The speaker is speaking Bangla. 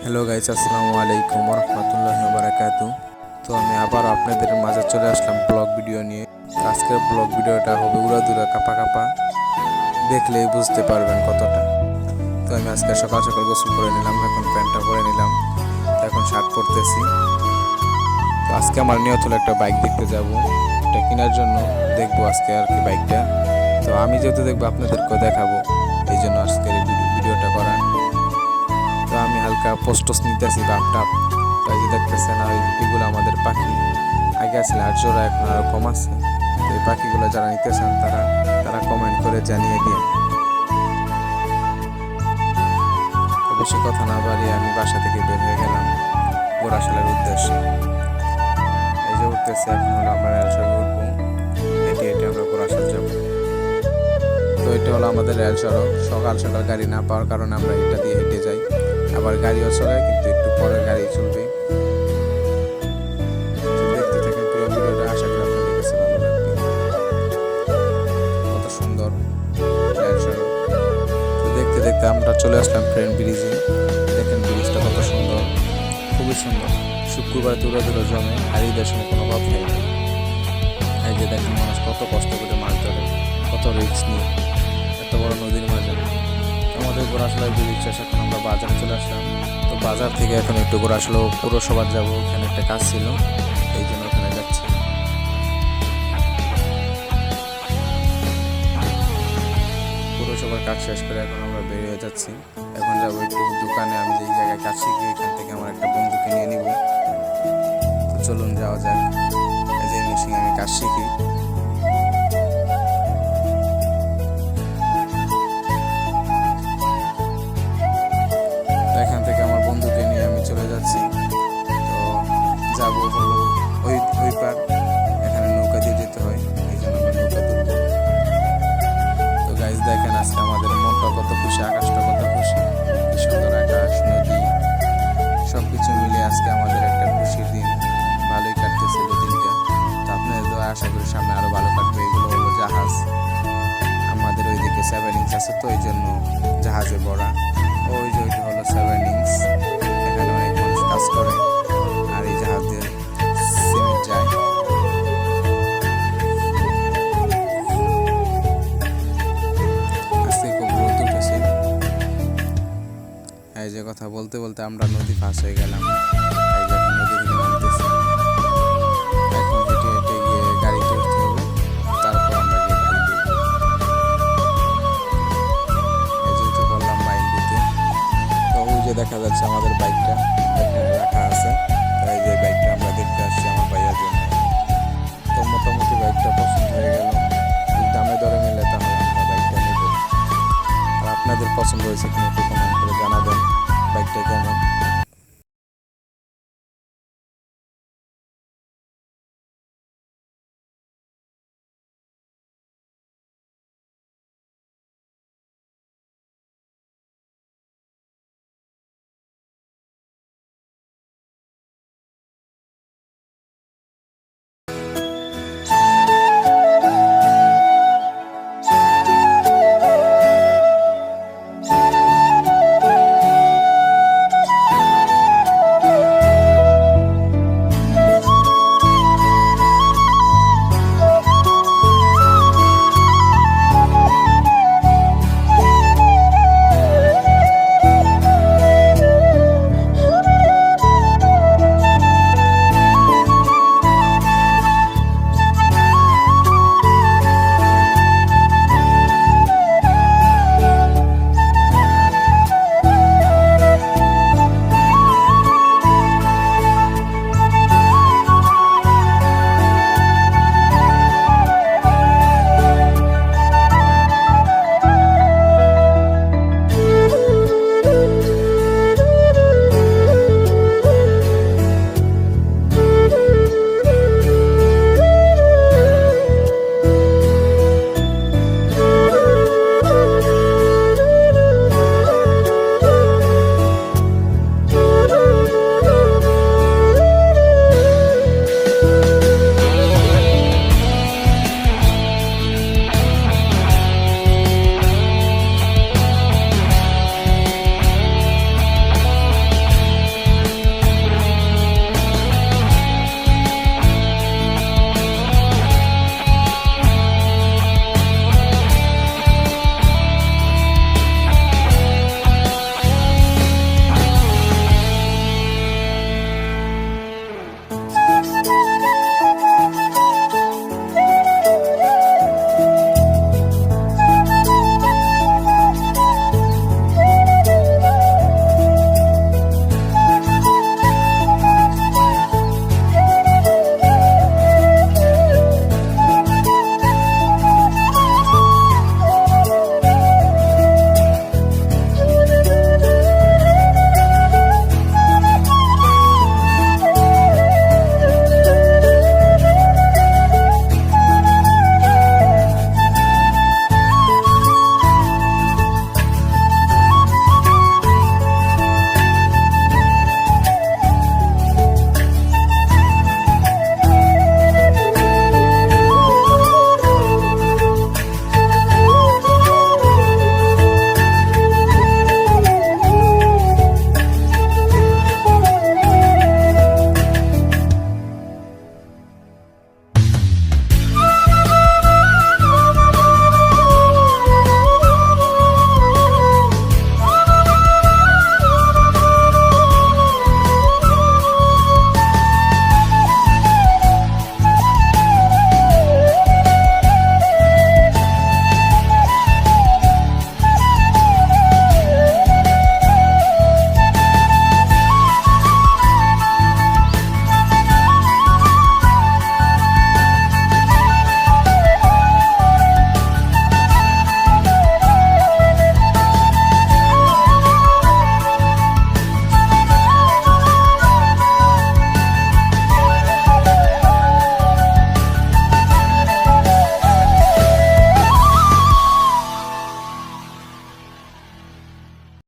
হ্যালো গাইস, আসসালামু আলাইকুম রহমতুল্লাহি ওয়া বারাকাতুহু। তো আমি আবার আপনাদের মাঝে চলে আসলাম ব্লগ ভিডিও নিয়ে। আজকের ব্লগ ভিডিওটা হবে উড়াদুরা কাপা কাপা, দেখলেই বুঝতে পারবেন কতটা। তো আমি আজকে সকাল সকাল গোসল করে নিলাম, এখন প্যান্টটা পরে নিলাম, তো এখন শার্ট পরতেছি। তো আজকে আমার নিয়ত হলো একটা বাইক দেখতে যাব, এটা কেনার জন্য দেখবো আজকে আর কি বাইকটা। তো আমি যেহেতু দেখবো আপনাদেরকেও দেখাবো, এই জন্য আজকের এই ভিডিওটা করা। তো আমি হালকা পোস্টস নিতেছি বাপ টাপ। তো এই যে দেখতেছেন, আর এগুলো আমাদের পাখি, আগে আসলে 8 জোড়া, এখন আরও কম আছে। তো এই পাখিগুলো যারা নিতে চান তারা কমেন্ট করে জানিয়ে দিন। তো বেশি কথা না বাড়িয়ে আমি বাসা থেকে বের হয়ে গেলাম গোরাশালের উদ্দেশ্যে। এই যে উঠতেছে, এখন হলো আমরা রেল সড়কে উঠবো, হেঁটে হেঁটে আমরা গোরাশাল যাবো। তো এটা হলো আমাদের রেল সড়ক। সকাল সকাল গাড়ি না পাওয়ার কারণে আমরা এটা দিয়ে হেঁটে যাই, আবার গাড়িও চলে, কিন্তু একটু পরে গাড়ি চলবে। দেখতে থাকেন পুরো ভিডিওটা, আশা করি আপনাদের কাছে ভালো লাগবে। কত সুন্দর রেল সড়ক। তো দেখতে দেখতে আমরা চলে আসলাম ট্রেন ব্রিজে। দেখেন ব্রিজটা কত সুন্দর, খুবই সুন্দর। শুক্রবার তুলে ধরে জমে, হারিয়ে দেশের কোনো কথাই নেই। এই যে দেখেন মানুষ কত কষ্ট করে মাছ ধরে, কত রিস্ক নিয়ে এত বড় নদীর মাঝে। আমাদের গোরাশালের ব্রিজ শেষ, এখন আমরা বাজারে চলে আসলাম। তো বাজার থেকে এখন একটু গোরাশাল পুরসভার যাবো, ওখানে একটা কাজ ছিল, এই জন্য ওখানে যাচ্ছি। পুরসভার কাজ শেষ করে এখন আমরা বেরিয়ে যাচ্ছি। এখন যাবো একটু দোকানে, আমি যেই জায়গায় কাজ শিখি এখান থেকে আমার একটা বন্ধুকে নিয়ে নিব। তো চলুন যাওয়া যাক। এই যে মেশিন আমি কাজ শিখি। এখান থেকে আমার বন্ধুকে নিয়ে আমি চলে যাচ্ছি। তো যাবো হলো ওই পার, এখানে নৌকা দিয়ে যেতে হয়, এই জন্য আমরা নৌকা তুলব। তো গাইজ দেখেন আজকে আমাদের মনটা কত খুশি, আকাশটা কত খুশি, কি সুন্দর আকাশ, নদী, সব কিছু মিলে আজকে আমাদের একটা খুশির দিন। ভালোই কাটতেছিল দিনটা। তো আপনাদের তো আশা করি সামনে আরো ভালো কাটবে। এগুলো হলো জাহাজ, আমাদের ওইদিকে 7 ইঞ্চ আছে, তো এই জন্য জাহাজে ভরা। ওই যে ওইটা হলো 7 ইঞ্চ, এখানে অনেক মানুষ কাজ করে, আর এই জাহাজ দিয়ে সিমেন্ট যায়। আজকে খুব রোদ উঠেছে। এই যে কথা বলতে বলতে আমরা নদী পাশ হয়ে গেলাম। এই যে এখন নদী থেকে নামতেছি, এখন হেঁটে হেঁটে গিয়ে গাড়িতে উঠতে হবে, তারপর আমরা গিয়ে গাড়ি দেখব। এই যে উঠে পড়লাম বাইক দিতে। তো ওই যে দেখা যাচ্ছে আমাদের বাইকটা এখানে রাখা আছে। তো এই যে বাইকটা আমরা দেখতে আসছি আমার ভাইয়ার জন্য। তো মোটামুটি বাইকটা পছন্দ হয়ে গেল, দামে দরে মিলে তাহলে আমরা বাইকটা নেব। আর আপনাদের পছন্দ হয়েছে কিনা একটু